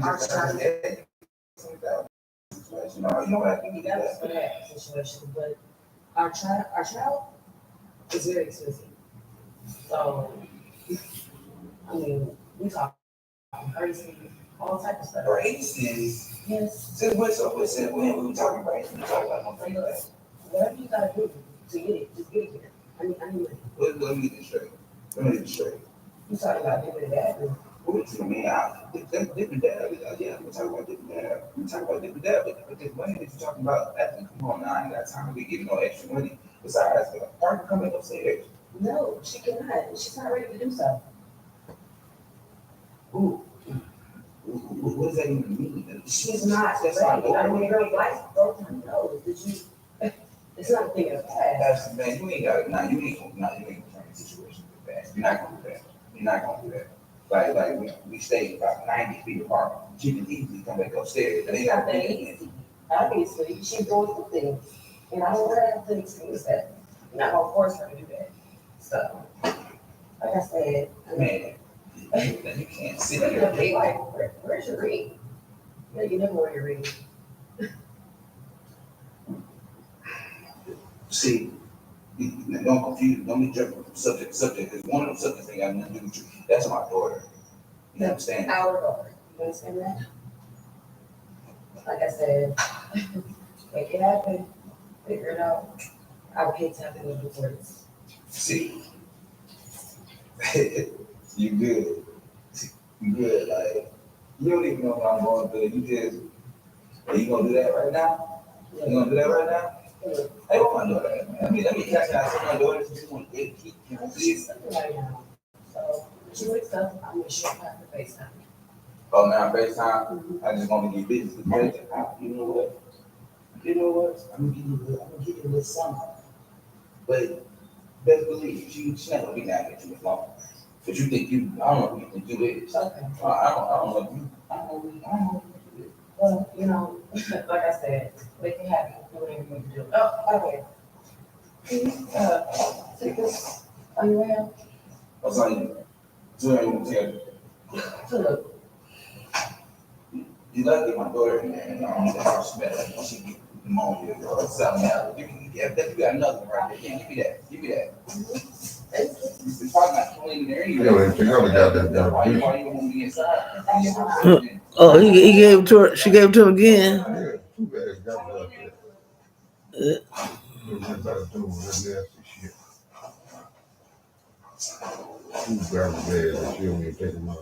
just got that. You know what? We got us for that situation, but our child is very expensive. So, I mean, we talk crazy, all type of stuff. Braces. Yes. So what's it when we talking braces? We talking about no braces. Whatever you gotta do to get it, just get it here. I need money. Let me get this straight. You talking about giving it back? What you mean? Different dab. Yeah, we talking about different dab. We talking about different dab, but this money that you talking about, come on now, I ain't got time to be giving no extra money. Besides, Parker coming upstairs. No, she cannot. She's not ready to do so. Ooh. What does that even mean? She's not. That's not ready. I mean, her life broke her nose. Did you? It's not a thing of the past. Man, you ain't got it. Now you ain't gonna turn the situation to that. You're not gonna do that. You're not gonna do that. Like we stay about 90 feet apart. She can easily come back upstairs. That ain't Not got that easy. Obviously, she's going through things, and I don't want her to experience that. I'm not gonna force her to do that. So, like I said, Man, you can't sit you're here. gonna be like, where's your ring? Yeah, you never wear your ring. See, don't confuse, don't be jumping from subject to subject, because one of them subjects ain't got nothing to do with you. That's my daughter. You understand? Our daughter. You understand that? Like I said, make it happen, figure it out. Our kids have to live before this. See, you good. You good. Like, you don't even know what I'm going through. Are you gonna do that right now? You gonna do that right now? Hey, what my daughter at, man? Let me catch out some of my daughters. Just want to keep please. Right now. So, she wakes up, I'm gonna show her the FaceTime. Oh, now FaceTime. I just want to get business. You know what? I'm gonna give you a little something. But best believe she's not gonna be down here too much longer. But you think I don't know if you can do this. Okay. I don't know if you, I don't know if you can do Well, you know, like I said, make it happen, do whatever you need to do. Oh, by the way, can you, take this on your way out? this. What's on you? So I want to tell you. To look. You lucky my daughter in there, and that's how she better. She get pneumonia or something else. You got another one right there. Yeah, give me that. You're probably not cleaning there anyway. Why you want me inside? Oh, he gave it to her. She gave it to him again. Yeah, too bad it's got like that. What you better do with that nasty shit. Too very bad that she don't even take them out.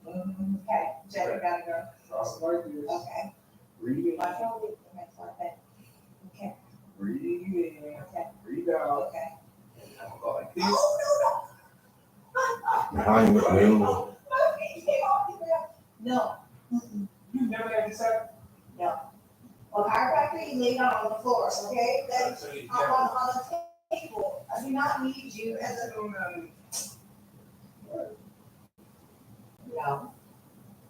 Okay, Jerry gotta go. Okay. Breathe My phone is the next one, okay. Okay, in, okay, breathe out. okay. I'm gonna go like this. Behind the wheel. No. You never had this happen? Well, chiropractor, you lay down on the floor, okay? That's on the table. I do not need you as a. No.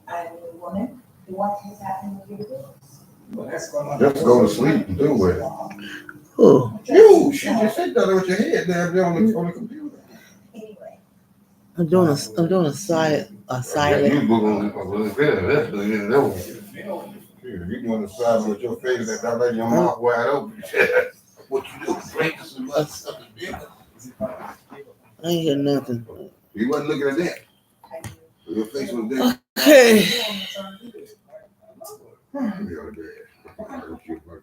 I'm a woman. What has happened with your boobs? Well, that's going Just go to sleep and do it. Oh, You, she just sit there with your head down there on the computer. Anyway. I'm doing a silent. You doing the side with your face that lady your mouth wide open. What you do? Drink some something. I ain't hear nothing. You wasn't looking at that. Your face was there. Okay.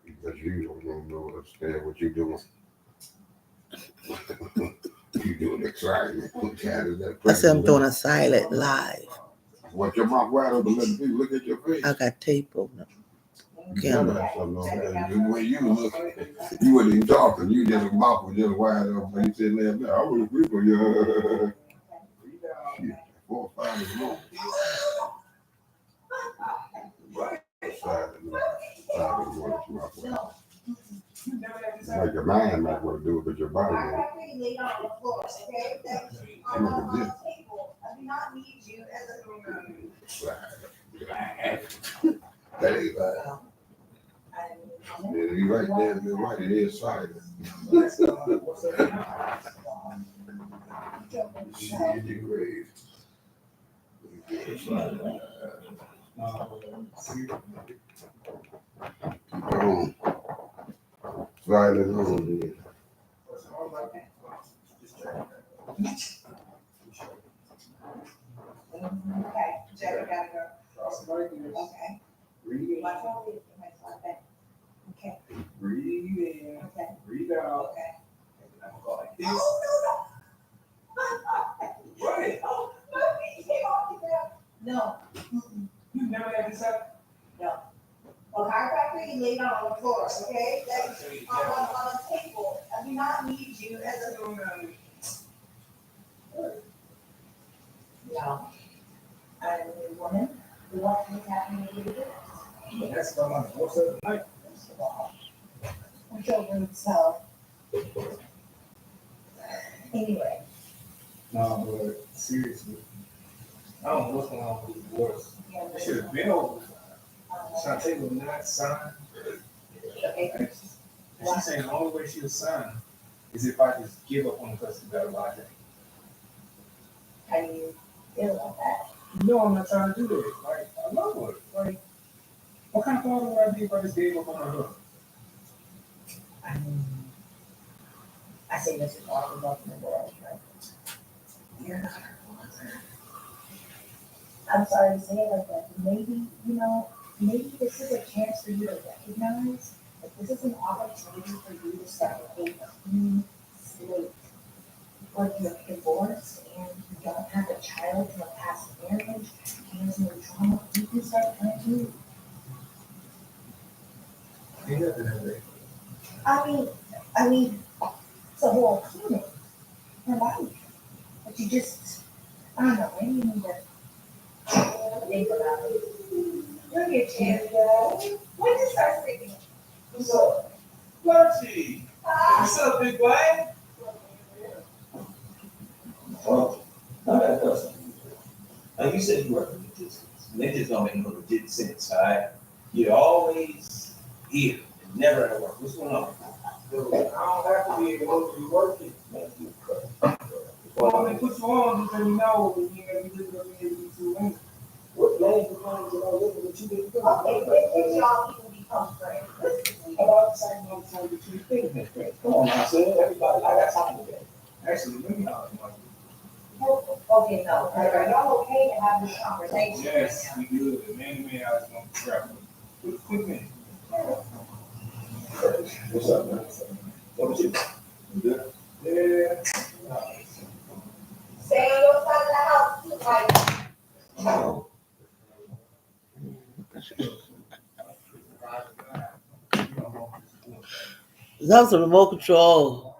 Because you don't know understand what you're doing. You doing exciting. I said I'm doing a silent live. What your mouth wide open, letting people look at your face. I got tape over the You camera. the way you was looking, you wasn't even talking. You just mouth was just wide open. You sitting there, I would agree for you. Shit, 4 or 5 is long. Like your mind might want to do it, but your body won't. Chiropractor, you lay down on the floor, okay? I'm gonna On do the table. I do not need you as a. That ain't bad. Yeah, you right there, you're right, it is silent. Shit, you great. Keep on. Silent on, dude. Okay, Jerry, gotta go. Okay. Breathe My phone is, my phone back. Okay, breathe in, okay, breathe out. okay. And then I'm gonna go like this. Oh, Right. no, no. No, you can't walk it down. No. Mm-mm. You never had this happen? Well, chiropractor, you lay down on the floor, okay? That's on a table. I do not need you as a. No. I'm a woman who wants to have me do this. That's what I'm like, what's up tonight? First of all, I'm children, so. Anyway, No, but seriously, I don't know what's going on with the divorce. yeah, It should have been over. but, Shantae will not sign. okay. And she's saying the only way she'll sign is if I just give up on the custody battle logic. How do you feel about that? No, I'm not trying to do that. Like, I love her. Like, what kind of father would I be if I just gave up on her? I say this is all the love in the world, right? You're not her father. I'm sorry to say it like that. Maybe, maybe this is a chance for you to recognize that this is an opportunity for you to start a clean slate. When you're divorced and you don't have a child from a past marriage, there's no trauma, you can start planning. Ain't nothing in there. I mean, it's a whole human, her life. But you just, I don't know, maybe you need to think about it. Look at you, girl. When did you start sleeping? So, Lurchy, what's up, big boy? Oh, no, that doesn't. Like you said, you work with logistics. And that just don't make no legit sense, all right? You're always here, never at work. What's going on? Dude, I don't have to be able to be working. Well, they put you on, just let me know when you ain't gonna be looking at me and be too late. What lane you going to know what you been doing? Okay, when did y'all even become friends? About the same amount of time that you think been friends. Come on now, son. Everybody, I got time to get. Actually, let me know. Okay, no, are y'all okay to have this conversation? Yes, we do. The man to man, I was gonna travel. Quick minute. What's up, man? What was you? You good? Yeah. Stay on your side of the house, too, like, Oh, that was a remote control.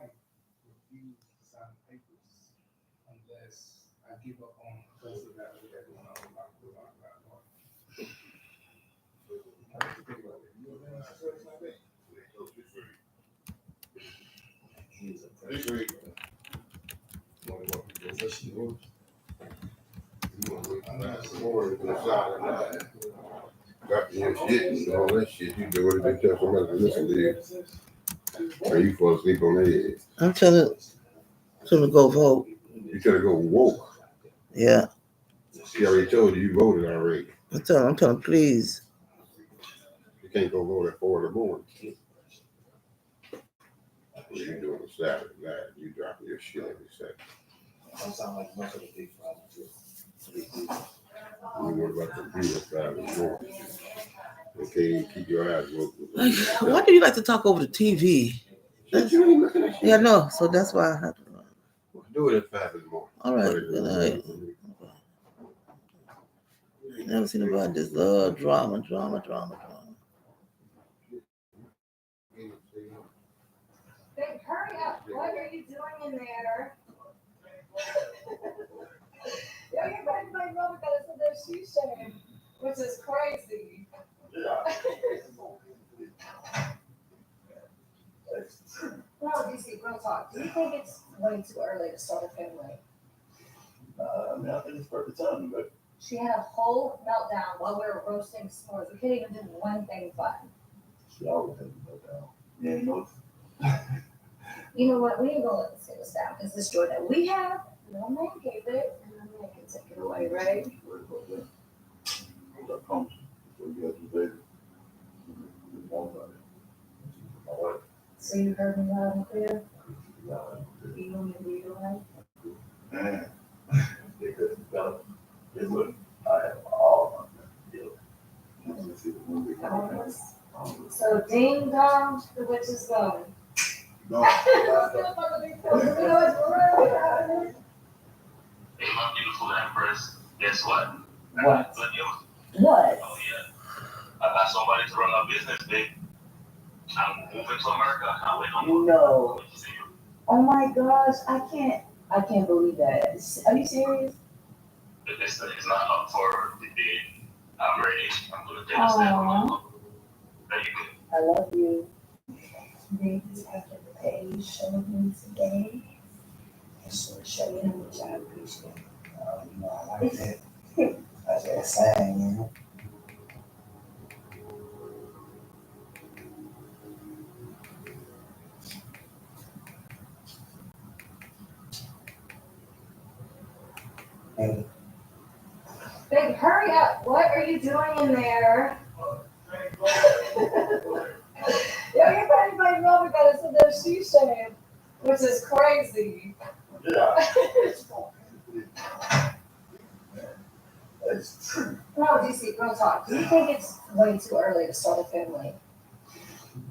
Unless I give up on custody battle with that going on with All that shit, you do it, you tell somebody to listen to you. Or you fall asleep on their head. I'm telling to go vote. You gotta go woke. Yeah, She already told you voted already. I'm telling, please. You can't go vote at 4 in the morning. You doing a Saturday night, you dropping your shit every Saturday. Don't sound like much of a big problem too. You worry about the computer side of the morning. Okay, keep your eyes open. Why do you like to talk over the TV? You ain't looking at shit. Yeah, no. So that's why I have to. Do it at 5 in the morning. All right, good night. Never seen about this drama. Babe, hurry up, what are you doing in there? Yeah, you're back my mother got us in their shoe shine, which is crazy. way too early to start a family. I mean, I think it's perfect timing, but She had a whole meltdown while we were roasting s'mores. We couldn't even do one thing fun. she always has no doubt. Yeah, you know, You know what? We ain't gonna let this get us down because this joy that we have, no man gave it, and no man can take it away, right? worry about that. I promise you, before you have your baby, you won't about it. My wife, So you heard me loud and clear. yeah, You want me to be your wife? man, because it would, I have all my deal. Let me see the movie. Promise. So ding dong, the witch is going. No. Hey, my beautiful empress, guess what? What? Good news. What? Oh, yeah. I got somebody to run my business, babe. I'm moving to America. I can't wait no more. No. Oh my gosh, I can't believe that. Are you serious? This thing is not up for debate. I'm ready. I'm going to take a step. Aww. There you go. I love you. Baby, after the day you showed me today, I just want to show you how much I appreciate it. You know, I like that. That's that saying, you know. Hey, Babe, hurry up. What are you doing in there? Yo, your buddy my mother got us in their she shame, which is crazy. Yeah. That's true. No, DC, real talk. Do you think it's way too early to start a family?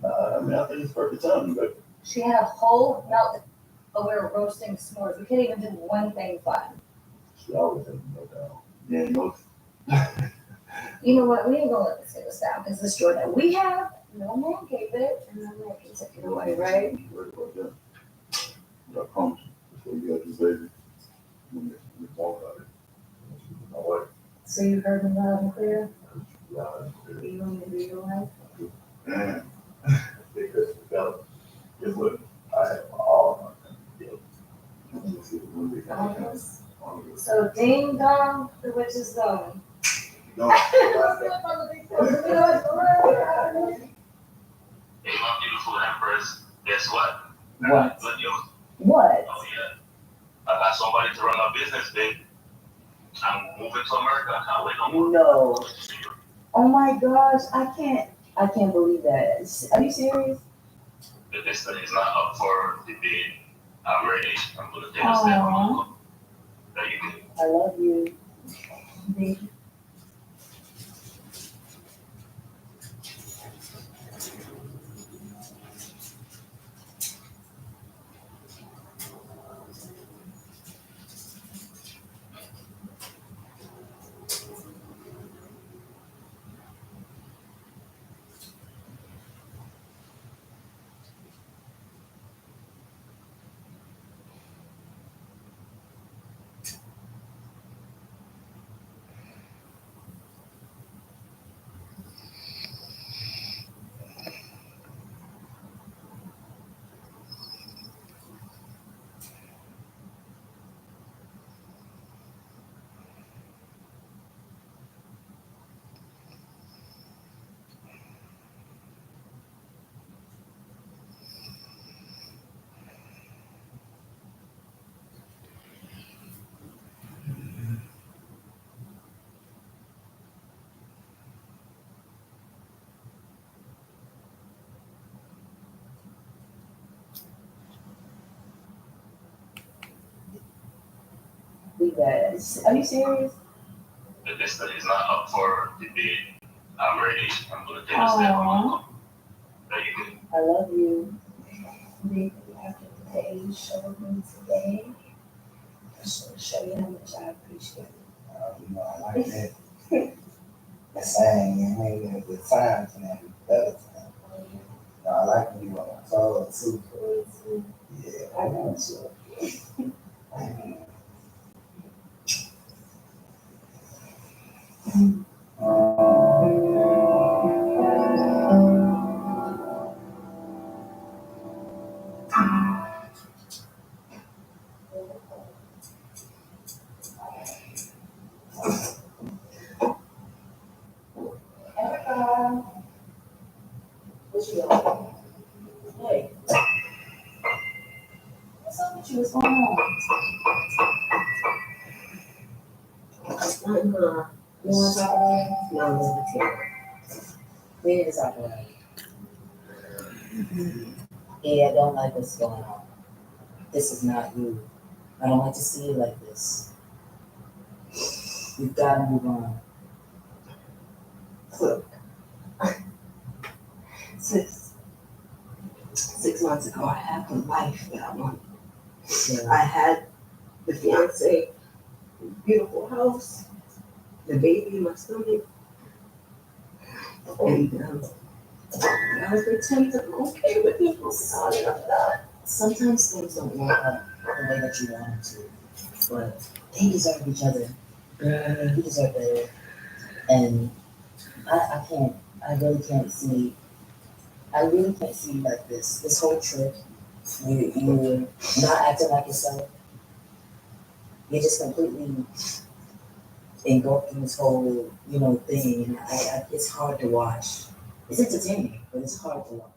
I mean, I think it's perfect timing, but She had a whole meltdown while we were roasting s'mores. We couldn't even do one thing fun. she always has no doubt. Yeah, you know, You know what? We ain't gonna let this get us down because this joy that we have, no man gave it, and no man can take it away, right? worry about that. But I promise you, before you have your baby, you won't about it. My wife, So you heard me loud and clear. yeah, You want me to be your wife? man, because it would, I have all my deal. Let me see the movie. Promise. So ding dong, the witch is going. No. Hey, my beautiful empress, guess what? What? Good news. What? Oh, yeah. I got somebody to run my business, babe. I'm moving to America. I can't wait no more. No. Oh my gosh, I can't believe that. Are you serious? This thing is not up for debate. I'm ready. I'm going to take a step. Aww. There you go. I love you. Baby. Believe that. Are you serious? This thing is not up for debate. I'm ready. I'm going to take a step. Aww. There you go. I love you. Baby, after the day you showed me today, I just want to show you how much I appreciate it. you know, I like that. That saying, you know, you have good times and have better times. You know, I like when you on my toes too. Yeah, I want you. You wanna talk about it? No, we can't. We need to talk about it. Yeah, I don't like what's going on. This is not you. I don't like to see you like this. You've got to move on. Look, 6 months ago, I had the life that I wanted. Yeah. I had the fiance, beautiful house, the baby in my stomach, and I was pretending I'm okay with it. Sorry, I'm not. Sometimes things don't work out the way that you want them to, but they deserve each other. You deserve better. And I really can't see you like this. This whole trip, you're not acting like yourself. You're just completely engulfed in this whole, thing. And it's hard to watch. It's entertaining, but it's hard to watch.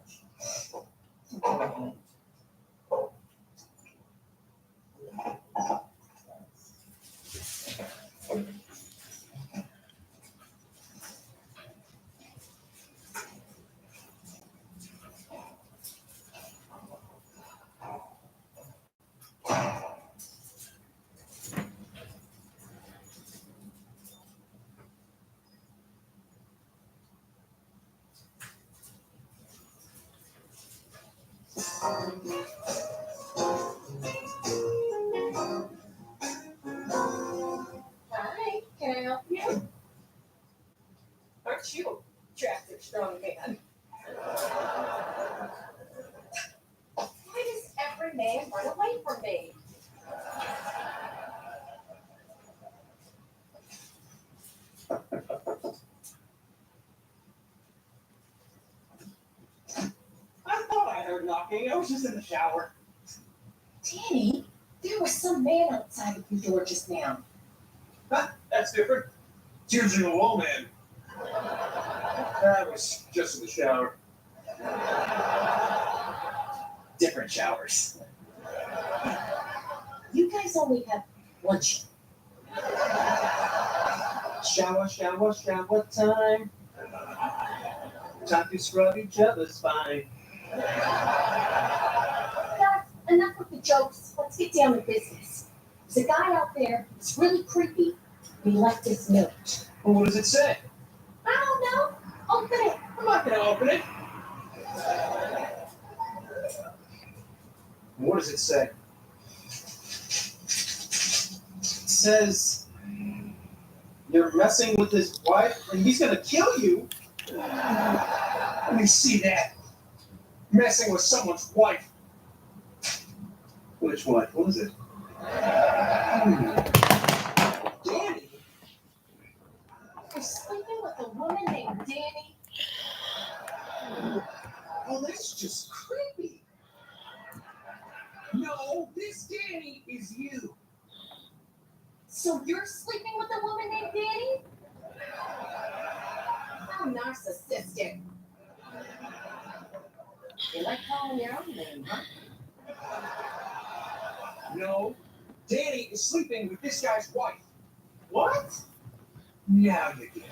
Hi, can I help you? Aren't you a attractive, strong man? Why does every man run away from me? I thought I heard knocking. I was just in the shower. Danny, there was some man outside of your door just now. Huh? That's different. It's usually a wall man. I was just in the shower. Different showers. You guys only have one show. Shower, shower, shower time. Time to scrub each other's spine. Guys, enough with the jokes. Let's get down to business. There's a guy out there that's really creepy. He left his note. Well, what does it say? I don't know. Open it. I'm not gonna open it. What does it say? It says you're messing with his wife and he's gonna kill you. Let me see that. Messing with someone's wife. Which wife was it? Danny. You're sleeping with a woman named Danny. Oh, that's just creepy. No, this Danny is you. So you're sleeping with a woman named Danny? How narcissistic. You like calling your own name, huh? No, Danny is sleeping with this guy's wife. What? Now you get it.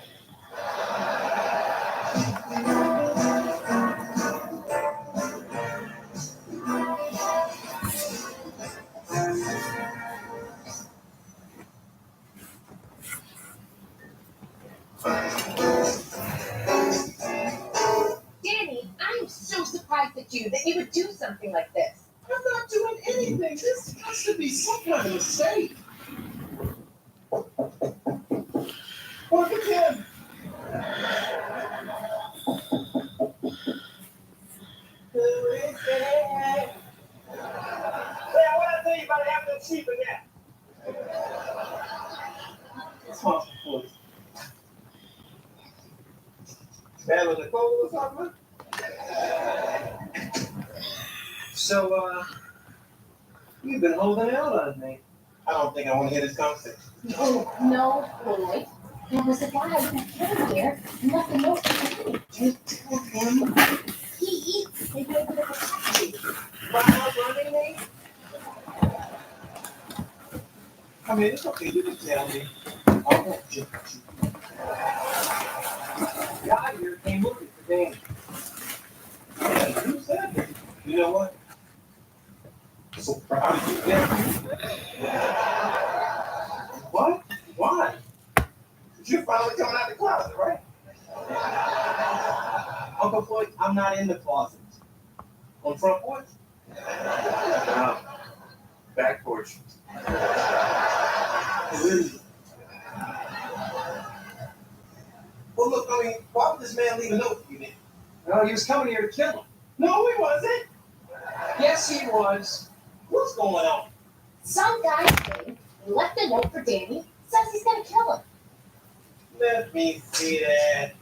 Danny, I'm so surprised at you that you would do something like this. I'm not doing anything. This has to be some kind of mistake. Look at him. Who is it? Well, what I tell you about having a sheep in there? It's possible for you. Having a cold or something? So, you've been holding out on me. I don't think I want to hear this conversation. No, Floyd. There was a guy who came here and left a note for Danny. You told him he may be able to protect you. While running me? I mean, it's okay. You can tell me. Y'all here came looking for Danny. Yeah, you said it. You know what? I'm so proud of you. What? Why? You're finally coming out the closet, right? Uncle Floyd, I'm not in the closet. On front porch? No. Back porch. Well, look, I mean, why would this man leave a note for you then? No, he was coming here to kill him. No, he wasn't. Yes, he was. What's going on? Some guy came, left a note for Danny, says he's gonna kill him. Let me see that.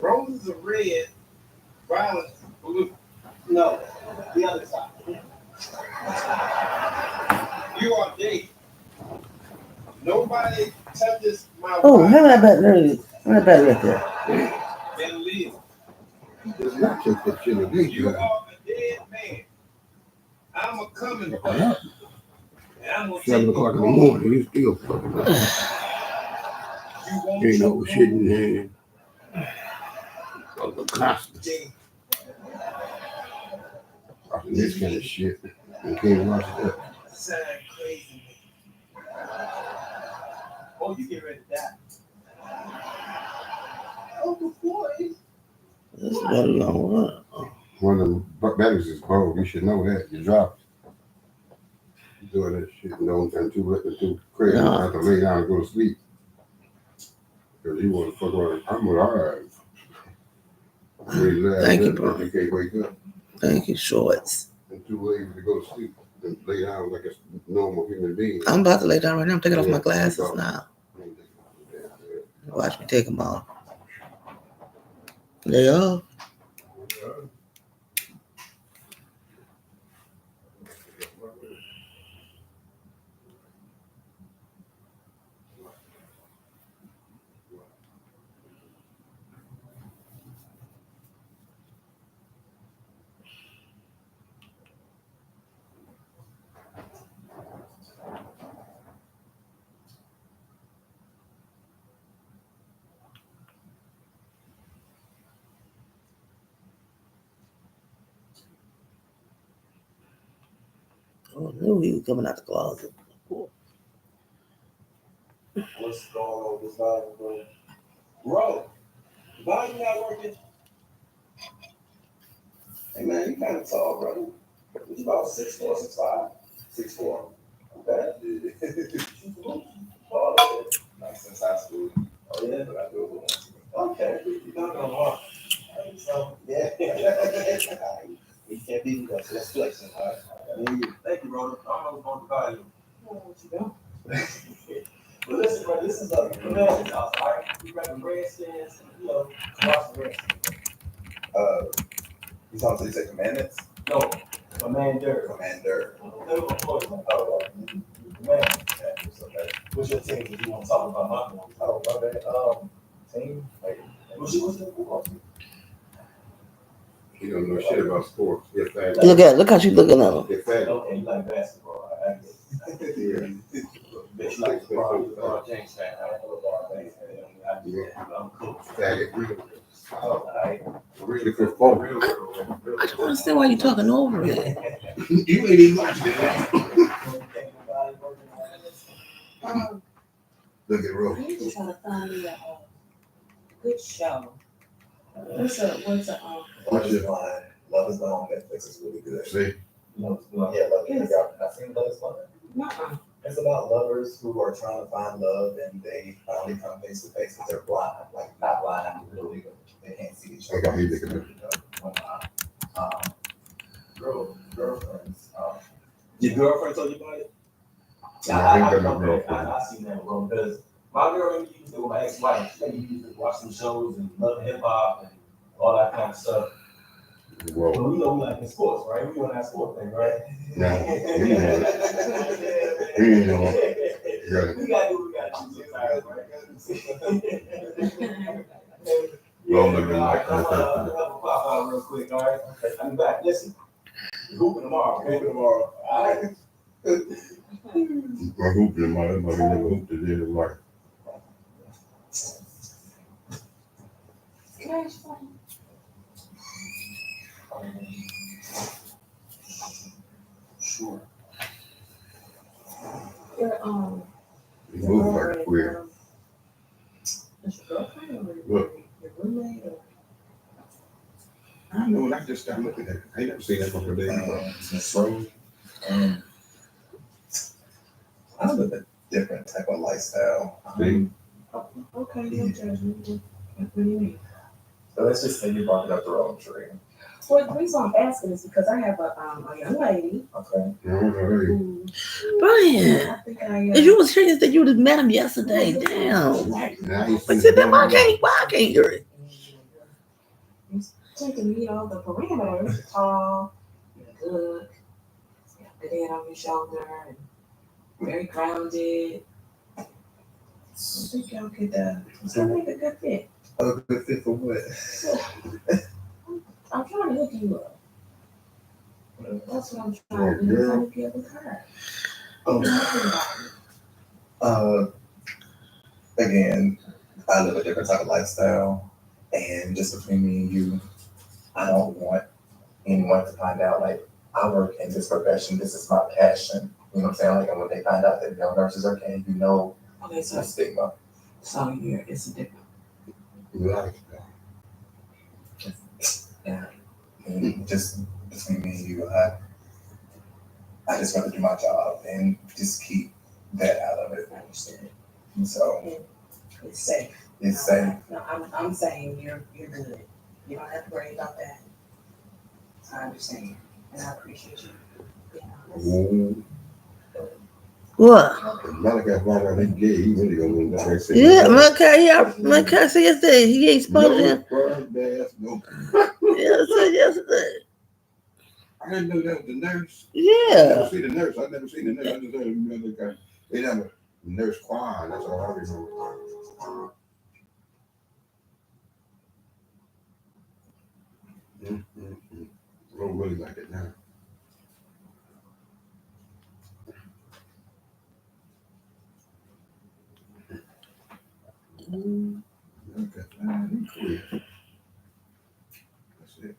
Roses are red, violets are blue. No, the other side. You are Dave. Nobody touches my Oh, wife. have that back there. Have that back there. Then leave. It's not just that shit of You these. are a dead man. I'm a coming for you. And I'm gonna take 7 you o'clock in the home. morning, you still fucking up. You won't Ain't no go shit home. in here. Fucking constant. Watching this kind of shit. You can't watch that. Sound crazy. Oh, you get ready to die. Uncle Floyd. This is what you gonna want. One of them batteries is broke. You should know that. You dropped it. You doing that shit and don't turn too crazy. Yeah. You have to lay down and go to sleep. Because you want to fuck around. I'm with our eyes. Thank you, bro. You can't wake up. Thank you, shorts. And too lazy to go to sleep. And lay down like a normal human being. I'm about to lay down right now. I'm taking off my Yeah, glasses take off. now. Watch me take them off. They are. Oh, I knew he was coming out the closet. What's going on with this volume, bro? Bro, the volume not working. Hey man, you kind of tall, brother. You about 6'4", 6'5". 6'4". Okay. Oh, Like since high school. oh yeah. But I do it once. Okay. You're not gonna walk. So yeah. You can't beat me though, so let's flex it. All right. Thank you, brother. I don't know what's going to volume. What you doing? But listen, bro, this is a man's house, all right? We got the Redskins, you know, watch the Redskins. You talking to say commandments? No, Commander. Commander. Oh, man. Okay. What's your team? If you want to talk about my one? Oh, my bad. Team? Like, What's your football team? You don't know shit about sports. Get fat. Look how she looking at him. Get fat. Okay, you like basketball. I guess. Yeah. Bet you like LeBron James fan. I don't know LeBron James fan. I do that. I'm cool. Faggot. Oh, all right. Really good folk. Real. I don't understand why you talking over it. You ain't even watching it. Look at I Rose. need to try to find me a good show. What's a Love is Blind. Love is Blind on Netflix is really good. See? Yeah, Love is Blind. I've seen Love is Blind. nuh-uh. It's about lovers who are trying to find love and they finally come face to face with their blind. Like, not blind, literally, but they can't see each other. Okay, he looking at When, girlfriends, Your girlfriend told you about it? Yeah, I ain't got no girlfriend. I seen that, bro, because my girl used it with my ex-wife. She used to watch some shows and love hip hop and all that kind of stuff. Whoa. But we know we like in sports, right? We want that sport thing, right? No, he ain't know. He ain't know. Yeah. We gotta do what we gotta do. Roll them in like I'm that. gonna pop out real quick, all right? I'll be back. Listen, we're hooping tomorrow. Maybe tomorrow. All right. I hooped in my life. I never hooped it in life. Can I ask you something? Sure. Your He moved like a queer. is your girlfriend or What? your roommate or? I know, and I just got looking at it. I ain't never seen that from a day before. Miss Rose, I live a different type of lifestyle. See? Okay, no judgment. What do you mean? So let's just say you barking up the wrong tree. Well, the reason I'm asking is because I have a young lady Okay. who Brian, I think I if you was here, that you would have met him yesterday. Damn. Now I ain't I seen said, it. why can't hear it? taking me all the parameters. You're tall, you're good, you got the head on your shoulder, and very grounded. I think y'all could make a good fit. A good fit for what? I'm trying to hook you up. That's what I'm trying to do. I'm trying to get with her. Again, I live a different type of lifestyle, and just between me and you, I don't want anyone to find out. Like, I work in this profession. This is my passion. You know what I'm saying? Like, and when they find out that nurses are gay, you know, Okay, it's a stigma. so it's a different. Lifestyle. And just between me and you, I just want to do my job and just keep that out of it. I understand. So It's safe. it's safe. No, I'm saying you're good. You don't have to worry about that. I understand, and I appreciate you. Ooh. What? Malachi found out he gay. He really gonna win that race. Yeah, my cat said yesterday he ain't supposed to. No. Yeah, I said yesterday. I didn't know that was the nurse. I Yeah. never seen the nurse. I never seen the nurse. I just heard another guy. They have a nurse choir. That's all I remember. I don't really like it now. Okay. Cool. That's it.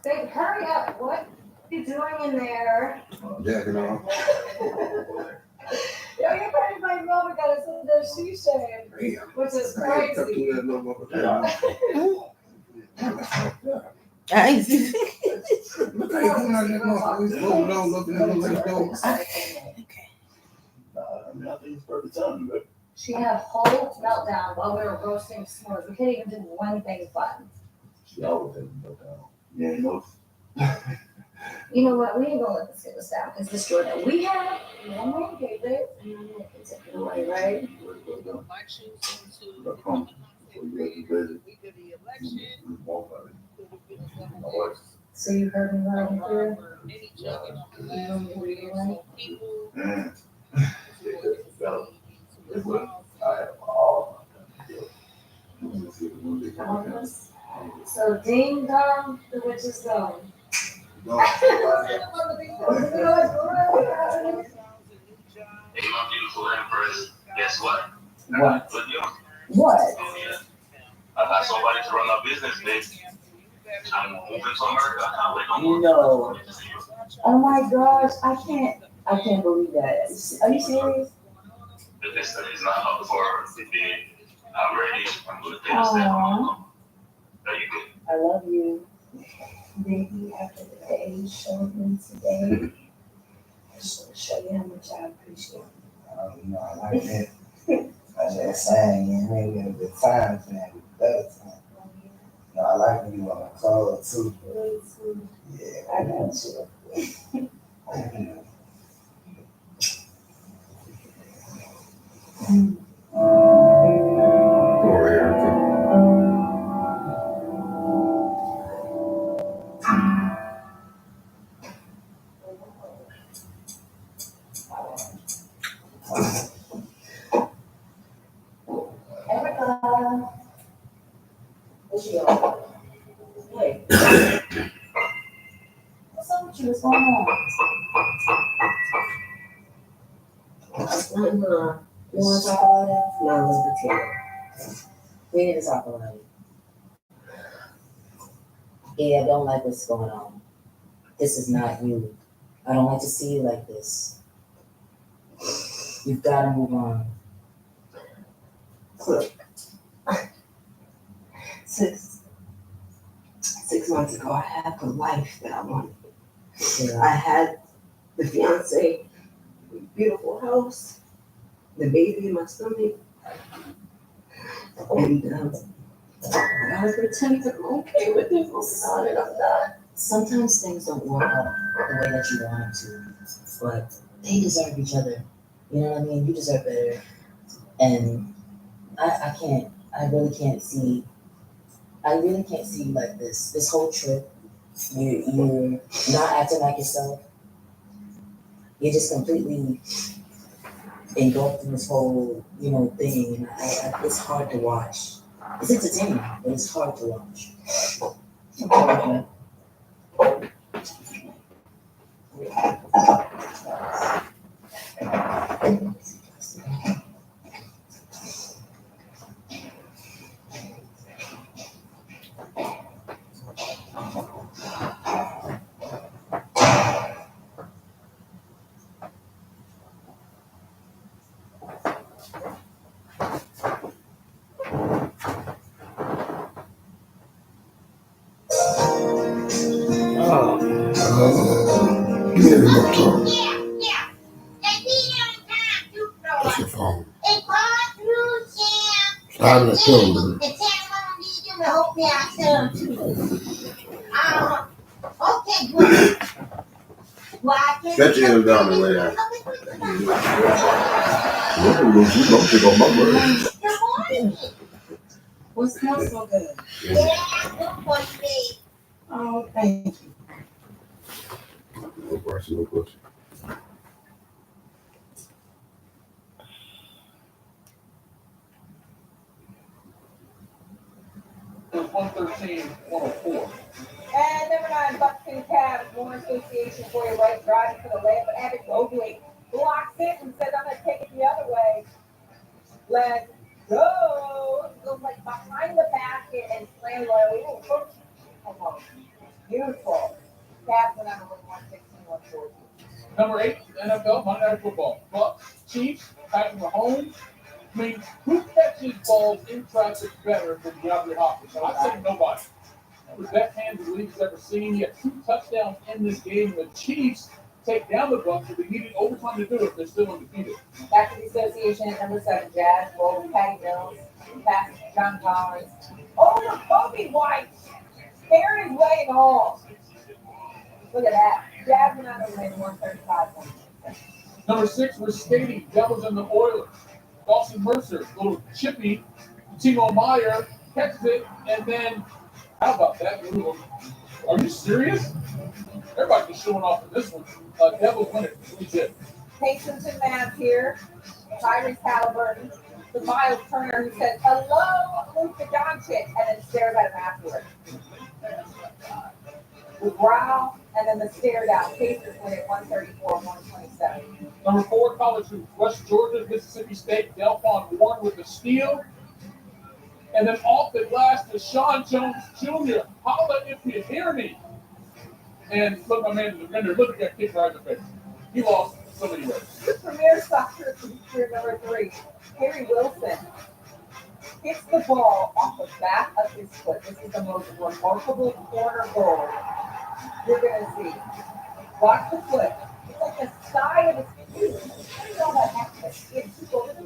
Babe, hurry up. What are you doing in there? Jacking off. Yo, you're pretty my mama got us in the shisha, which is I ain't talked crazy. to that motherfucker. I ain't see. Look how you coming out of that motherfucker. He's holding on, looking at him like a dog. I think it's perfect time, but She had a whole meltdown while we were roasting s'mores. We couldn't even do one thing fun. she always has no doubt. Yeah, you know. You know what? We ain't gonna let this get us down because this door that we have, one man gave it, and I'm gonna take it away, right? So you heard me loud and clear? You know me where you went? So ding dong, the witch is gone. Hey, my beautiful empress, guess what? What? Good news. What? Oh, yeah. I got somebody to run our business, babe. I'm moving to America. I can't wait no more. No. To see you. Oh my gosh, I can't believe that. Are you serious? The distance is not up for debate. I'm ready. I'm going to take a step. Aww. Are you good? I love you. Baby, after the day you showed me today, I just want to show you how much I appreciate you. You know, I like that. I just saying, you ain't got a good time for that. Better time. No, I like when you on the call too. Yeah, I got you. Poor Erica. Erica. Where's she going? Hey. you. What's going on? You want to talk about that? No, Elizabeth Taylor. We need to talk about it. Yeah, I don't like what's going on. This is not you. I don't like to see you like this. You've got to move on. Look, 6 months ago, I had the life that I wanted. Yeah. I had the fiance, beautiful house, the baby in my stomach, and I gotta pretend that I'm okay with this. I'm not. Sometimes things don't work out the way that you want them to, but they deserve each other. You know what I mean? You deserve better. And I really can't see like this whole trip. You're not acting like yourself. You're just completely engulfed in this whole, thing. And it's hard to watch. It's entertaining, but it's hard to watch. Okay. Give me a remote talk. That's your phone. I'm gonna tell them. Shut your hands down and lay down. You don't pick on my bird. What smells so good? Oh, thank you. No question, no question. It was 113-104. And number 9, Buxton Cab, Warren Association for your right, driving to the left, but Abbott Oakley blocks it and says, I'm going to take it the other way. Let's go. Goes like behind the basket and slam low. Beautiful. Cabs are number 116-114. Number 8, NFL Monday Night Football. Bucks, Chiefs, Patrick Mahomes. I mean, who catches balls in traffic better than DeAndre Hopkins? So I say nobody. That was best hands the league's ever seen. He had 2 touchdowns in this game. The Chiefs take down the Bucks, but they needed overtime to do it. They're still undefeated. Back to the association at number 7, Jazz, Roll, Patty Mills, pass John Collins. Over Kobe White, carried his way and all. Look at that. Jazz went out over 135 points. Number 6 was Stady. Devils and the Oilers. Dawson Mercer, little chippy. Timo Meyer catches it, and then, how about that? Are you serious? Everybody's just showing off in this one. Devils win it. Legit. Patience and Mavs here. Tyrese Halliburton. The Miles Turner who says, hello, Luka Doncic, and then stares at him afterwards. The growl, and then the stare down. Pacers win it 134-127. Number 4, college hoops. West Georgia, Mississippi State, Delphon Warren with the steal. And then off the glass to Sean Jones Jr. Holla if you hear me. And look, my man, the defender, look at that kick right in the face. He lost so many ways. The premier soccer feature number 3, Harry Wilson, hits the ball off the back of his foot. This is the most remarkable corner goal you're going to see. Watch the foot. It's like the side of his feet. I don't know what happened. It's over the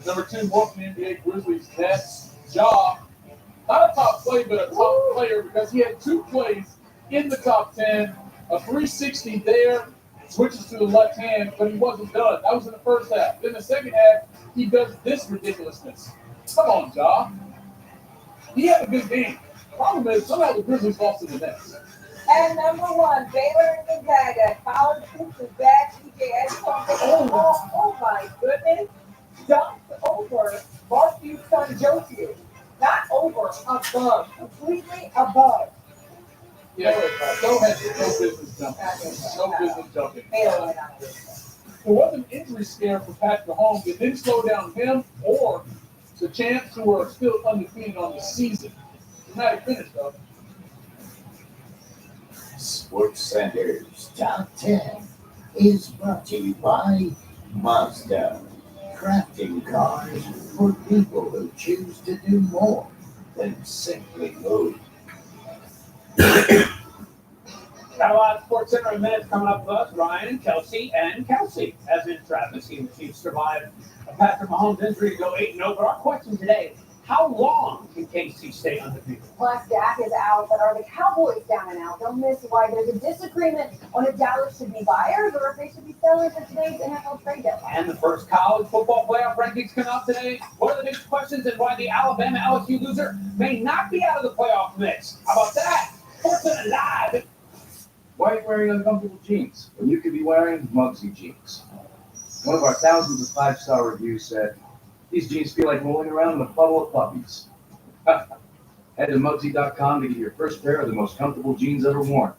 Number 2, welcome to the NBA Grizzlies Nets. Ja, not a top play, but a top player because he had 2 plays in the top 10, a 360 there, switches to the left hand, but he wasn't done. That was in the first half. Then the second half, he does this ridiculousness. Come on, Ja. He had a good game. Problem is, somehow the Grizzlies lost to the Nets. And number 1, Baylor and Gonzaga. College hoops is back. DJ Edson. Oh my goodness. Dumped over Mark's son Josie. Not over, above. Completely above. Yeah, go ahead, no business jumping. No business jumping. It wasn't an injury scare for Patrick Mahomes. It didn't slow down him or the champs who are still undefeated on the season. Dramatic finish, though. Sports Center's Top 10 is brought to you by Mazda, crafting cars for people who choose to do more than simply move. Got a lot of Sports Center in minutes coming up with us. Ryan, Kelsey, and Kelsey. As in Travis, he survived a Patrick Mahomes injury to go 8-0. But our question today, how long can KC stay undefeated? Plus, Dak is out, but are the Cowboys down and out? Don't miss why there's a disagreement on if Dallas should be buyers or if they should be sellers at today's NFL trade deadline. And the first college football playoff rankings come out today. What are the big questions and why the Alabama LSU loser may not be out of the playoff mix? How about that? Sports Center Live. Why are you wearing uncomfortable jeans when you could be wearing Muggsy jeans? One of our thousands of 5-star reviews said, these jeans feel like rolling around in a puddle of puppies. Head to Muggsy.com to get your first pair of the most comfortable jeans ever worn.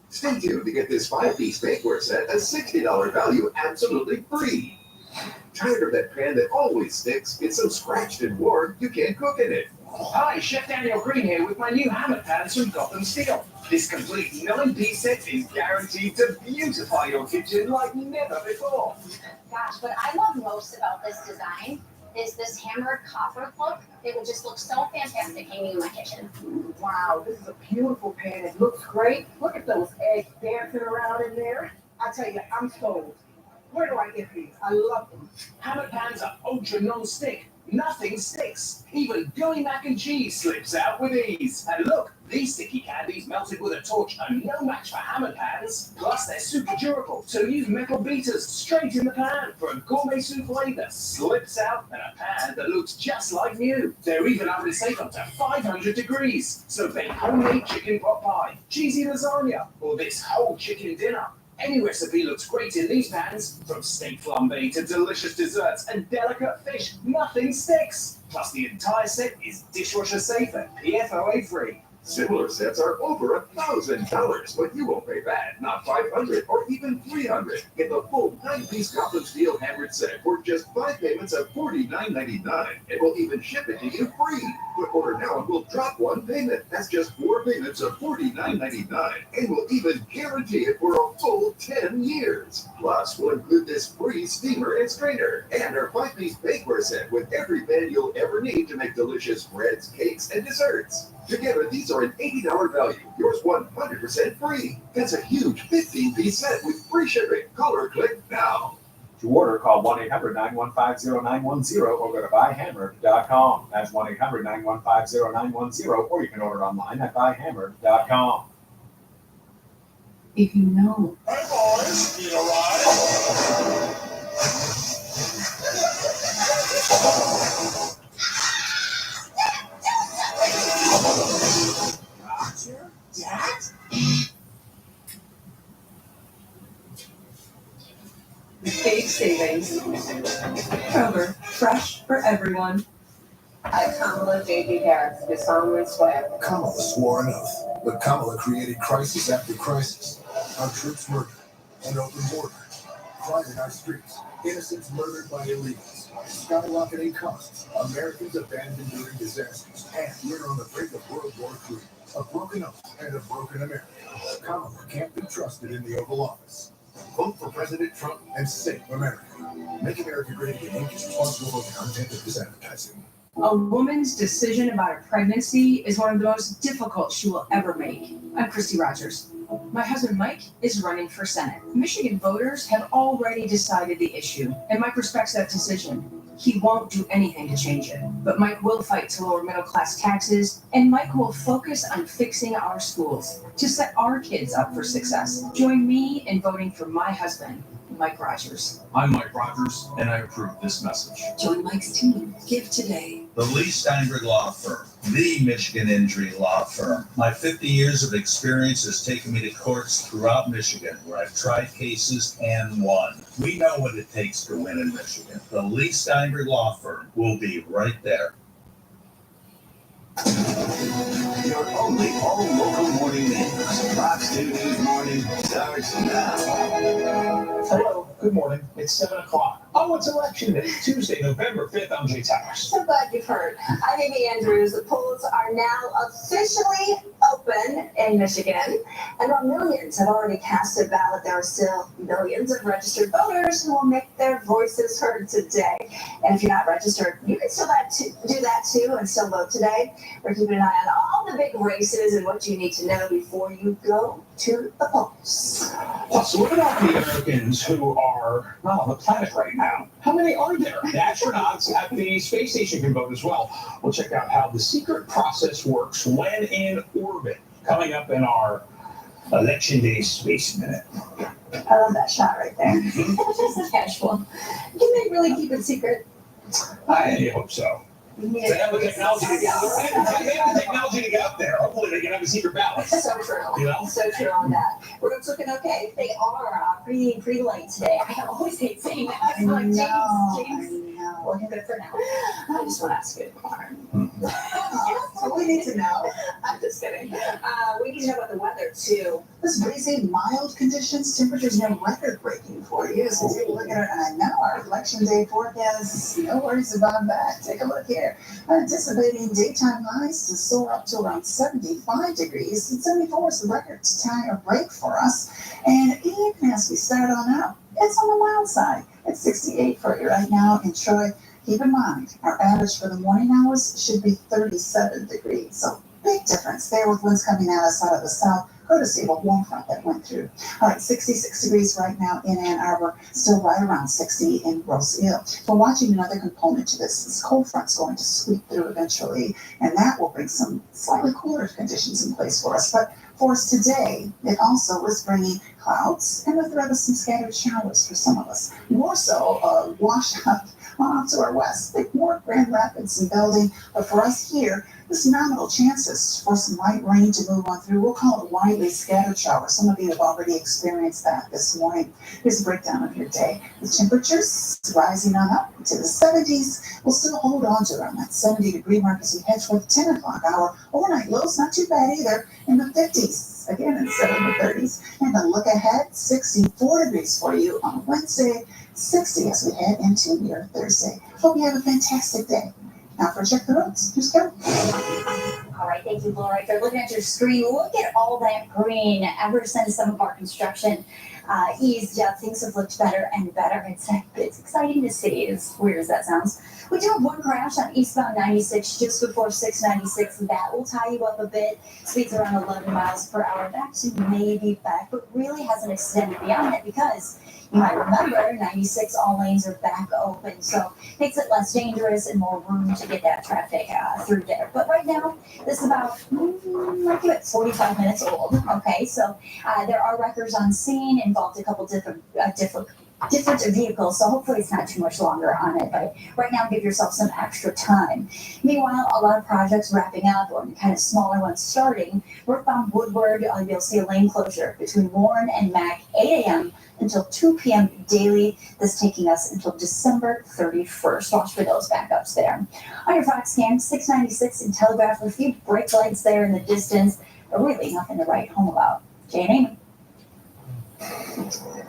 Stay tuned to get this 5-piece bakeware set at $60 value absolutely free. Tired of that pan that always sticks? It's so scratched and worn, you can't cook in it. Hi, Chef Daniel Green here with my new hammer pans from Gotham Steel. This complete 9-piece set is guaranteed to beautify your kitchen like never before. Gosh, what I love most about this design is this hammered copper look. It would just look so fantastic hanging in my kitchen. Wow, this is a beautiful pan. It looks great. Look at those eggs dancing around in there. I tell you, I'm sold. Where do I get these? I love them. Hammer pans are ultra non-stick. Nothing sticks. Even gooey mac and cheese slips out with ease. And look, these sticky candies melted with a torch are no match for hammer pans. Plus, they're super durable, so use metal beaters straight in the pan for a gourmet souffle that slips out in a pan that looks just like new. They're even oven safe up to 500 degrees. So bake homemade chicken pot pie, cheesy lasagna, or this whole chicken dinner. Any recipe looks great in these pans, from steak flambe to delicious desserts and delicate fish. Nothing sticks. Plus, the entire set is dishwasher safe and PFOA free. Similar sets are over $1,000, but you won't pay that. Not $500 or even $300. Get the full 9-piece Gotham Steel hammered set for just 5 payments of $49.99. And we'll even ship it to you free. Put order now and we'll drop 1 payment. That's just 4 payments of $49.99. And we'll even guarantee it for a full 10 years. Plus, we'll include this free steamer and strainer. And our 5-piece bakeware set with every pan you'll ever need to make delicious breads, cakes, and desserts. Together, these are an $80 value. Yours 100% free. That's a huge 15-piece set with free shipping. Call or click now. To order, call 1-800-915-0910 or go to buyhammer.com. That's 1-800-915-0910, or you can order online at buyhammer.com. If you know. Hey, boys, need a ride? Dad? Big savings. Kroger, fresh for everyone. I'm Kamala J.D. Harris, Miss Conway Square. Kamala swore an oath, but Kamala created crisis after crisis. Our troops murdered, an open border, crime in our streets, innocents murdered by illegals, skyrocketing costs, Americans abandoned during disasters, and we're on the brink of World War III. A broken oath and a broken America. Kamala can't be trusted in the Oval Office. Vote for President Trump and save America. Make America Great Again is responsible for the content of this advertising. A woman's decision about a pregnancy is one of the most difficult she will ever make. I'm Christy Rogers. My husband Mike is running for Senate. Michigan voters have already decided the issue, and Mike respects that decision. He won't do anything to change it, but Mike will fight to lower middle-class taxes, and Mike will focus on fixing our schools to set our kids up for success. Join me in voting for my husband, Mike Rogers. I'm Mike Rogers, and I approve this message. Join Mike's team. Give today. The Lee Steinberg Law Firm, the Michigan injury law firm. My 50 years of experience has taken me to courts throughout Michigan where I've tried cases and won. We know what it takes to win in Michigan. The Lee Steinberg Law Firm will be right there. Your only home local morning news. Fox 2 News Morning starts now. Hello, good morning. It's 7 o'clock. Oh, it's election day, Tuesday, November 5th. I'm Jay Towers. So glad you've heard. I'm Amy Andrews. The polls are now officially open in Michigan. And while millions have already cast a ballot, there are still millions of registered voters who will make their voices heard today. And if you're not registered, you can still do that too and still vote today. We're keeping an eye on all the big races and what you need to know before you go to the polls. Plus, what about the Americans who are not on the planet right now? How many are there? The astronauts at the space station can vote as well. We'll check out how the secret process works when in orbit. Coming up in our Election Day Space Minute. I love that shot right there. Just a casual. Can they really keep it secret? I hope so. They have the technology to get up there. Hopefully they can have a secret ballot. So true. You know? So true on that. Roads looking okay. They are pretty light today. I always hate saying that. It's like James. Well, you're good for now. I just want to ask you That's what we need to know. I'm just kidding. We need to know about the weather too. This breezy, mild conditions, temperatures no record breaking for you. So take a look at it, and I know our election day forecast. No worries about that. Take a look here. Anticipating daytime highs to soar up to around 75 degrees. And 74 is the record time of break for us. And even as we start on out, it's on the mild side. It's 68 for you right now in Troy. Keep in mind, our average for the morning hours should be 37 degrees. So big difference there with winds coming out of the south, courtesy of a warm front that went through. All right, 66 degrees right now in Ann Arbor, still right around 60 in Rose Hill. We're watching another component to this. This cold front's going to sweep through eventually, and that will bring some slightly cooler conditions in place for us. But for us today, it also is bringing clouds and the threat of some scattered showers for some of us. More so, wash up off to our west. Think more Grand Rapids and Belding, but for us here, there's nominal chances for some light rain to move on through. We'll call it a widely scattered shower. Some of you have already experienced that this morning. Here's a breakdown of your day. The temperatures rising on up to the 70s. We'll still hold on to around that 70-degree mark as we head toward the 10 o'clock hour. Overnight lows, not too bad either, in the 50s. Again, instead of the 30s. And a look ahead, 64 degrees for you on Wednesday, 60 as we head into your Thursday. Hope you have a fantastic day. Now for Check the Roads, here's Karen. All right, thank you, Laura. If you're looking at your screen, look at all that green. Ever since some of our construction eased up, things have looked better and better. It's exciting to see, as weird as that sounds. We do have one crash on eastbound 96 just before 696. That will tie you up a bit. Speeds around 11 miles per hour. That actually may be back, but really hasn't extended beyond that because you might remember 96, all lanes are back open. So makes it less dangerous and more room to get that traffic through there. But right now, this is about 45 minutes old. Okay, so there are wreckers on scene, involved a couple different vehicles, so hopefully it's not too much longer on it, but right now give yourself some extra time. Meanwhile, a lot of projects wrapping up or kind of smaller ones starting. Northbound Woodward, you'll see a lane closure between Warren and Mac, 8 a.m. until 2 p.m. daily. This taking us until December 31st. Watch for those backups there. On your Fox scan, 696 in Telegraph, a few brake lights there in the distance, but really nothing to write home about. Jay and Amy.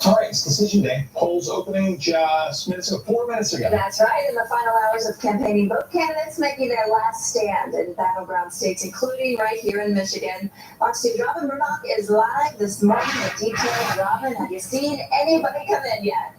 All right, it's decision day. Polls opening just 4 minutes ago. That's right. In the final hours of campaigning, both candidates making their last stand in battleground states, including right here in Michigan. Fox 2's Robin Murdoch is live this morning with details. Robin, have you seen anybody come in yet?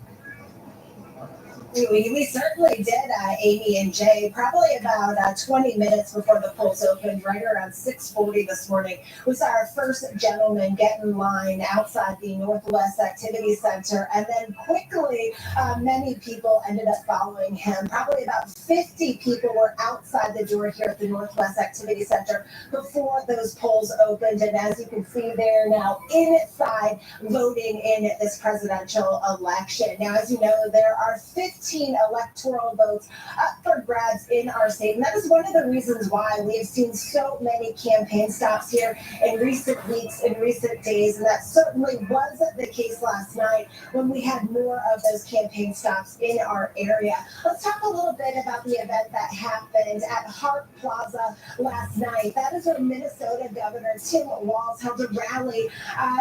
We certainly did, Amy and Jay. Probably about 20 minutes before the polls opened, right around 6:40 this morning, we saw our first gentleman get in line outside the Northwest Activity Center, and then quickly many people ended up following him. Probably about 50 people were outside the door here at the Northwest Activity Center before those polls opened, and as you can see, they're now inside voting in this presidential election. Now, as you know, there are 50 15 electoral votes up for grabs in our state. And that is one of the reasons why we have seen so many campaign stops here in recent weeks, in recent days. And that certainly was the case last night when we had more of those campaign stops in our area. Let's talk a little bit about the event that happened at Hart Plaza last night. That is where Minnesota Governor Tim Walz held a rally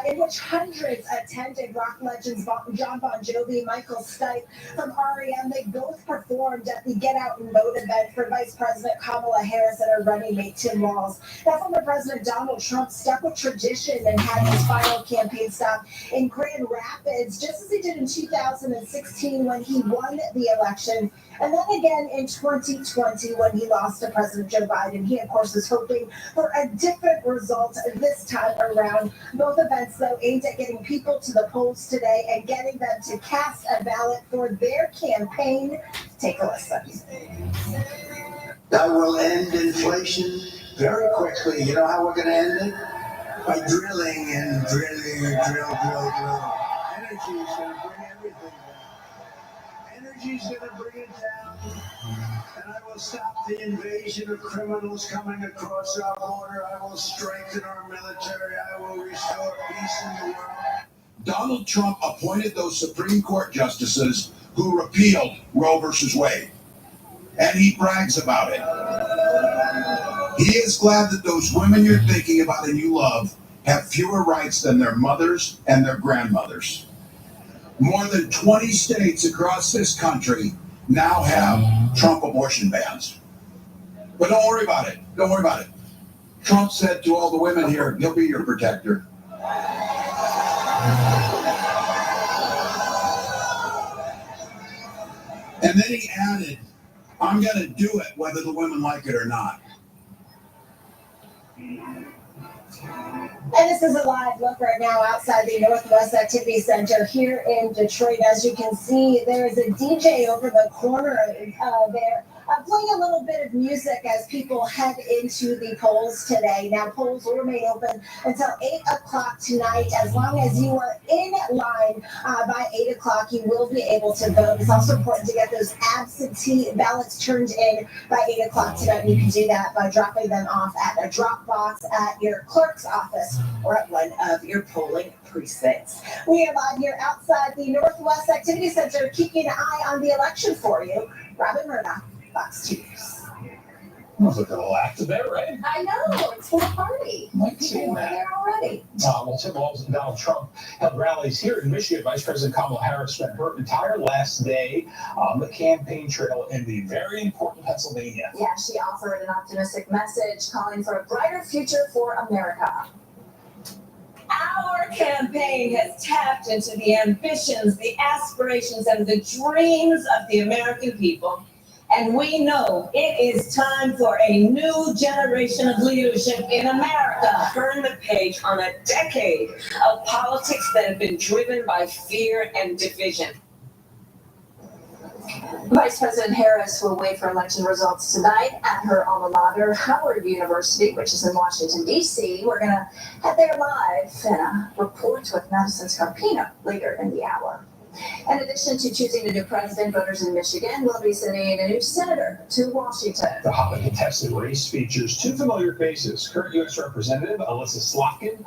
in which hundreds attended. Rock legends John Bon Jovi, Michael Stipe from REM, they both performed at the Get Out and Vote event for Vice President Kamala Harris and her running mate Tim Walz. Now, former President Donald Trump stuck with tradition and had his final campaign stop in Grand Rapids, just as he did in 2016 when he won the election. And then again in 2020 when he lost to President Joe Biden. He, of course, is hoping for a different result this time around. Both events, though, aimed at getting people to the polls today and getting them to cast a ballot for their campaign. Take a listen. That will end inflation very quickly. You know how we're going to end it? By drilling and drilling, drill. Energy is going to bring everything down. Energy is going to bring it down. And I will stop the invasion of criminals coming across our border. I will strengthen our military. I will restore peace in the world. Donald Trump appointed those Supreme Court justices who repealed Roe versus Wade. And he brags about it. He is glad that those women you're thinking about and you love have fewer rights than their mothers and their grandmothers. More than 20 states across this country now have Trump abortion bans. But don't worry about it. Don't worry about it. Trump said to all the women here, he'll be your protector. And then he added, I'm going to do it whether the women like it or not. And this is a live look right now outside the Northwest Activity Center here in Detroit. As you can see, there is a DJ over the corner there playing a little bit of music as people head into the polls today. Now, polls will remain open until 8 o'clock tonight. As long as you are in line by 8 o'clock, you will be able to vote. It's also important to get those absentee ballots turned in by 8 o'clock tonight. You can do that by dropping them off at a drop box at your clerk's office or at one of your polling precincts. We are live here outside the Northwest Activity Center, keeping an eye on the election for you. Robin Murdoch, Fox 2 News. Sounds like a little active there, right? I know, it's for a party. People are there already. Well, Tim Walz and Donald Trump held rallies here in Michigan. Vice President Kamala Harris spent her entire last day on the campaign trail in the very important Pennsylvania. Yeah, she offered an optimistic message calling for a brighter future for America. Our campaign has tapped into the ambitions, the aspirations, and the dreams of the American people. And we know it is time for a new generation of leadership in America. Turn the page on a decade of politics that have been driven by fear and division. Vice President Harris will wait for election results tonight at her alma mater, Howard University, which is in Washington, D.C. We're going to head there live and report with Madison Scarpino later in the hour. In addition to choosing a new president, voters in Michigan will be sending a new senator to Washington. The hotly contested race features two familiar faces, current U.S. Representative Alyssa Slotkin,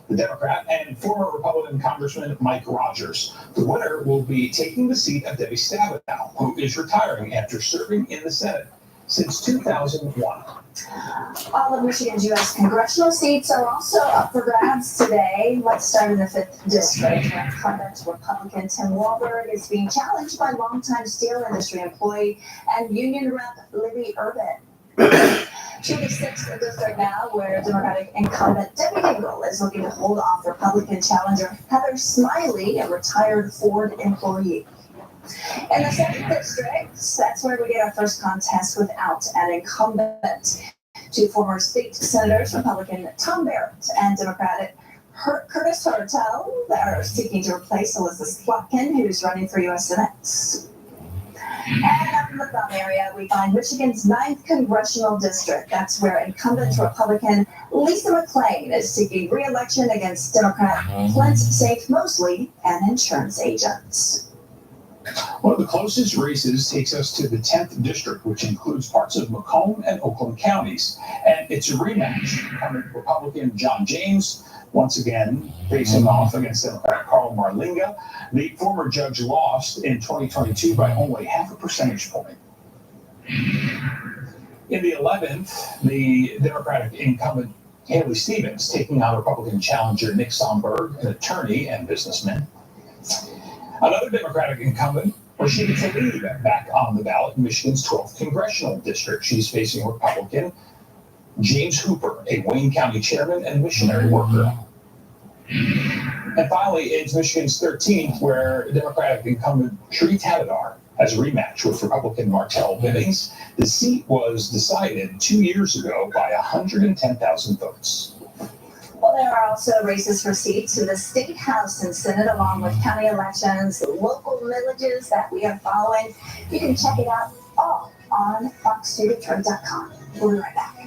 the Democrat, and former Republican Congressman Mike Rogers. The winner will be taking the seat of Debbie Stabenow, who is retiring after serving in the Senate since 2001. All of Michigan's U.S. congressional seats are also up for grabs today. Let's start in the 5th District, where incumbent Republican Tim Walberg is being challenged by longtime steel industry employee and union rep Libby Urban. To the 6th District now, where Democratic incumbent Debbie Dingell is looking to hold off Republican challenger Heather Smiley, a retired Ford employee. In the 2nd District, that's where we get our first contest without an incumbent. Two former state senators, Republican Tom Barrett and Democratic Curtis Hertel, are seeking to replace Alyssa Slotkin, who's running for U.S. Senate. And up in the Thumb area, we find Michigan's 9th Congressional District. That's where incumbent Republican Lisa McClain is seeking re-election against Democrat Clint Safe Mosley, an insurance agent. One of the closest races takes us to the 10th district, which includes parts of Macomb and Oakland counties. And it's a rematch. Incumbent Republican John James, once again, facing off against Democrat Carl Marlinga. The former judge lost in 2022 by only half a percentage point. In the 11th, the Democratic incumbent Haley Stevens taking on Republican challenger Nick Sonberg, an attorney and businessman. Another Democratic incumbent, Rashida Tlaib, back on the ballot in Michigan's 12th congressional district. She's facing Republican James Hooper, a Wayne County chairman and missionary worker. And finally, it's Michigan's 13th, where Democratic incumbent Sri Tadadar has a rematch with Republican Martell Billings. The seat was decided 2 years ago by 110,000 votes. Well, there are also races for seats in the state house and senate, along with county elections, local villages that we are following. You can check it out all on fox2detroit.com. We'll be right back.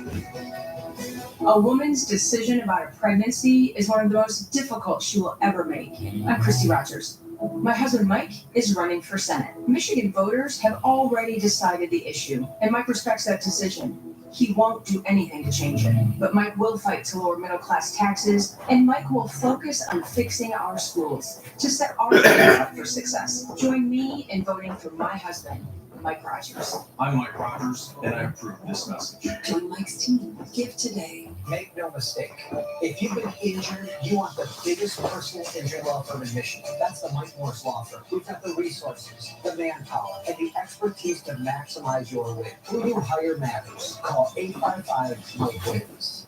A woman's decision about a pregnancy is one of the most difficult she will ever make. I'm Christy Rogers. My husband Mike is running for Senate. Michigan voters have already decided the issue, and Mike respects that decision. He won't do anything to change it, but Mike will fight to lower middle-class taxes, and Mike will focus on fixing our schools to set our kids up for success. Join me in voting for my husband, Mike Rogers. I'm Mike Rogers, and I approve this message. Join Mike's team. Give today. Make no mistake. If you've been injured, you want the biggest personal injury law firm in Michigan. That's the Mike Morris Law Firm. We've got the resources, the manpower, and the expertise to maximize your win. Who you hire matters. Call 855-MIKE-WINS.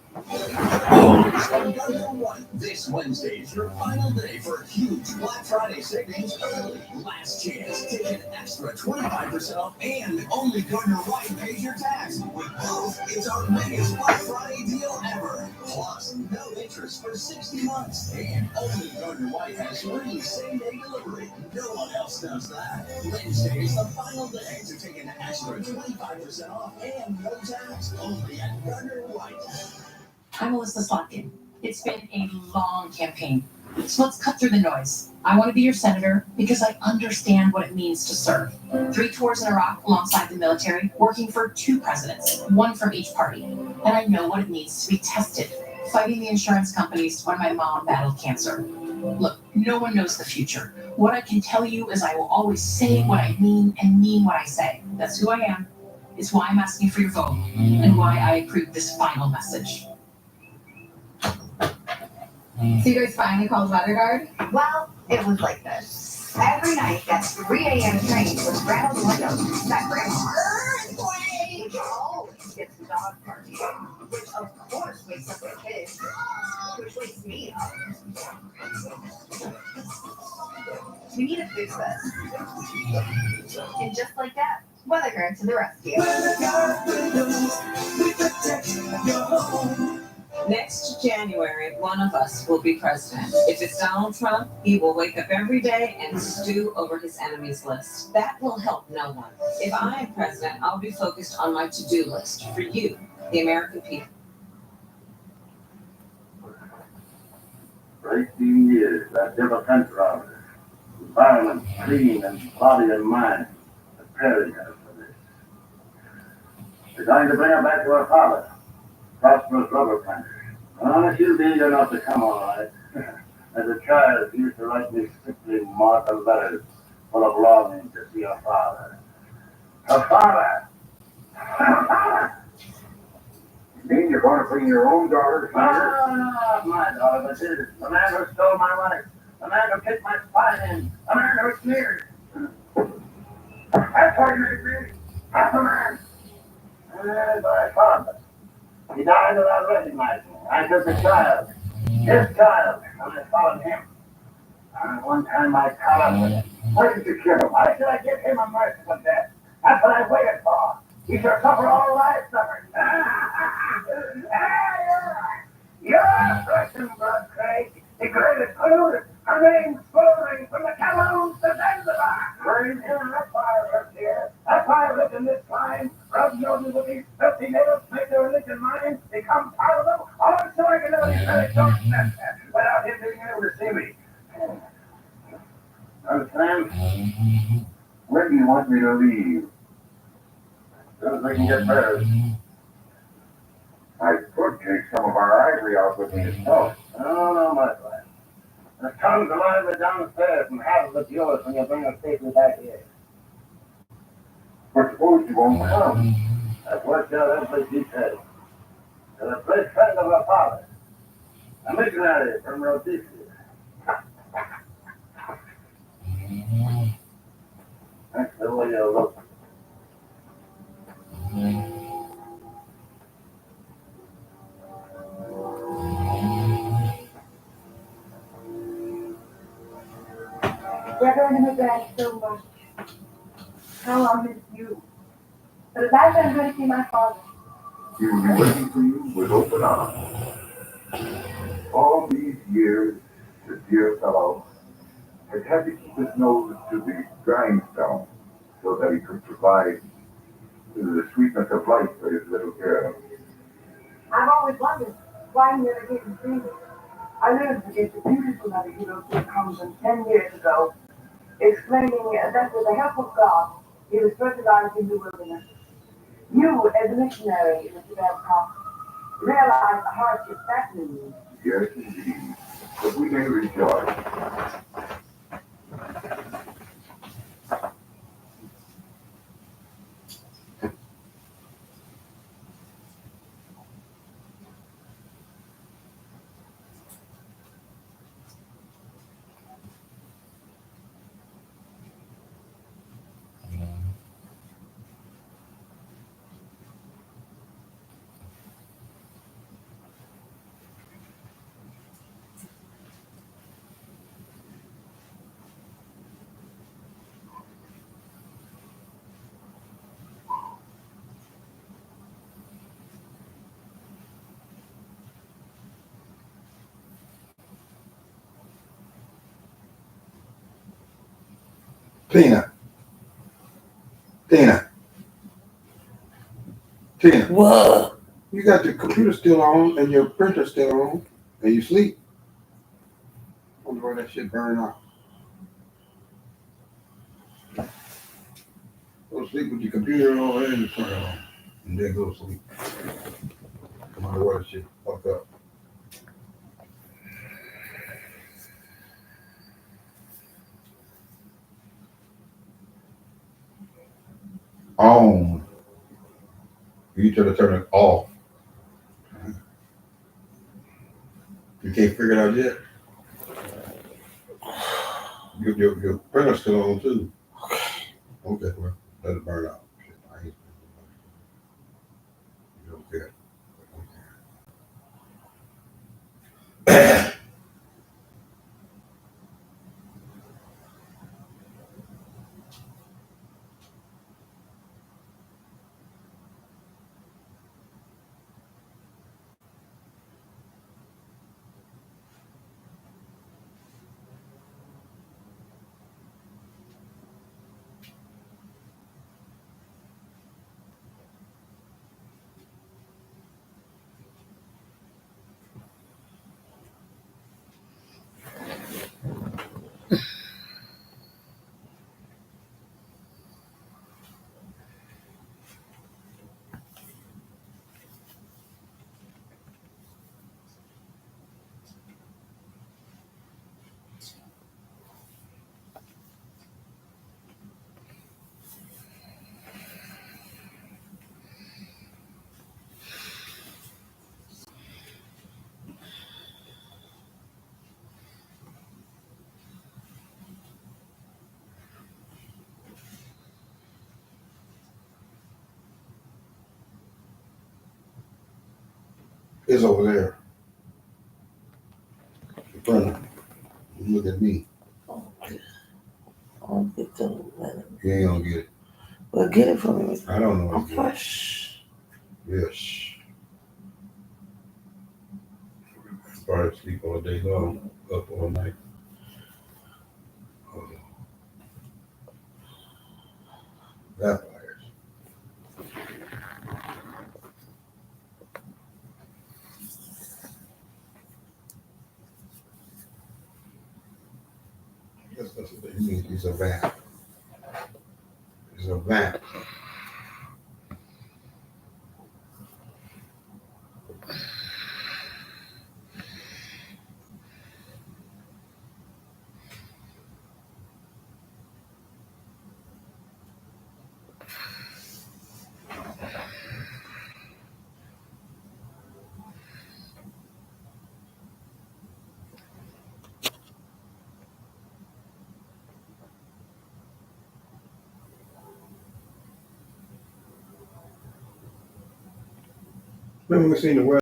This Wednesday is your final day for huge Black Friday savings early. Last chance. Take an extra 25% off and only Gardner White pays your tax. With both, it's our biggest Black Friday deal ever. Plus, no interest for 60 months. And only Gardner White has free same-day delivery. No one else does that. Wednesday is the final day to take an extra 25% off and no tax. Only at Gardner White. I'm Melissa Slotkin. It's been a long campaign, so let's cut through the noise. I want to be your senator because I understand what it means to serve. 3 tours in Iraq alongside the military, working for 2 presidents, 1 from each party. And I know what it means to be tested, fighting the insurance companies when my mom battled cancer. Look, no one knows the future. What I can tell you is I will always say what I mean and mean what I say. That's who I am. It's why I'm asking for your vote and why I approve this final message. So you guys finally called Weather Guard? Well, it was like this. Every night, that 3 a.m. train would rattle the windows. That grandma, earthquake! Always gets the dog party, which of course wakes up the kids, which wakes me up. We need to fix this. And just like that, Weather Guard to the rescue. Weather Guard windows, we protect your home. Next January, one of us will be president. If it's Donald Trump, he will wake up every day and stew over his enemies list. That will help no one. If I am president, I'll be focused on my to-do list for you, the American people. For 18 years, I never controlled it. Environment clean and body and mind, preparing her for this. We're going to bring her back to her father, prosperous rubber planter. She'll be enough to come all right. As a child, she used to write me strictly marked letters full of longing to see her father. Her father! You mean you're going to bring your own daughter here? No, not my daughter, but the man who stole my wife, the man who kicked my spine in, the man who smeared. That's what you made me. That's the man. And my father. He died without recognizing me. I took the child, his child, and I followed him. And one time I caught up with him. Why did you kill him? Why should I give him a merciful death? That's what I waited for. He should suffer all life suffered. You're a flesh and blood, Craig. Degraded, polluted, her name smoldering from the Calhoun to Zanzibar. Burned in a fire up here. That fire lived in this time. Rub noses with these filthy natives, make their religion mine, become part of them, all so I can know these very short steps without him being able to see me. Understand? When do you want me to leave? As soon as I can get better. I could take some of our ivory out with me to smoke. No, my friend. There's tons of ivory downstairs and half of it's yours when you bring us safely back here. But suppose you won't come. I've worked out every detail. You're a great friend of our father. A missionary from Rhodesia. That's the way you look. We're going to regret it so much. How I'll miss you. But as I'm going to see my father. He will be waiting for you with open arms. All these years, the dear fellow has had to keep his nose to the grindstone so that he could provide the sweetness of life for his little girl. I've always wondered why he never gave me freedom. I learned to get the beautiful letter he wrote to the convent 10 years ago, explaining that with the help of God, he was fertilized in the wilderness. You, as a missionary, Mr. Babcock, realize the hardship that means. Yes, indeed. But we may rejoice. Tina. What? You got your computer still on and your printer still on, and you sleep. I wonder why that shit burn off. Go to sleep with your computer on and your printer on, and then go to sleep. I wonder why that shit fuck up. On. You try to turn it off. You can't figure it out yet. Your printer's still on too. Okay, well, let it burn out. Shit, I ain't. You don't care. It's over there. The printer. You look at me. Okay. I'll get the letter. You ain't gonna get it. Well, get it for me. I don't know. Okay. Shh. Yes. Probably sleep all day long, up all night. Vampires. I guess that's what they mean. He's a vamp. of that. Remember we seen the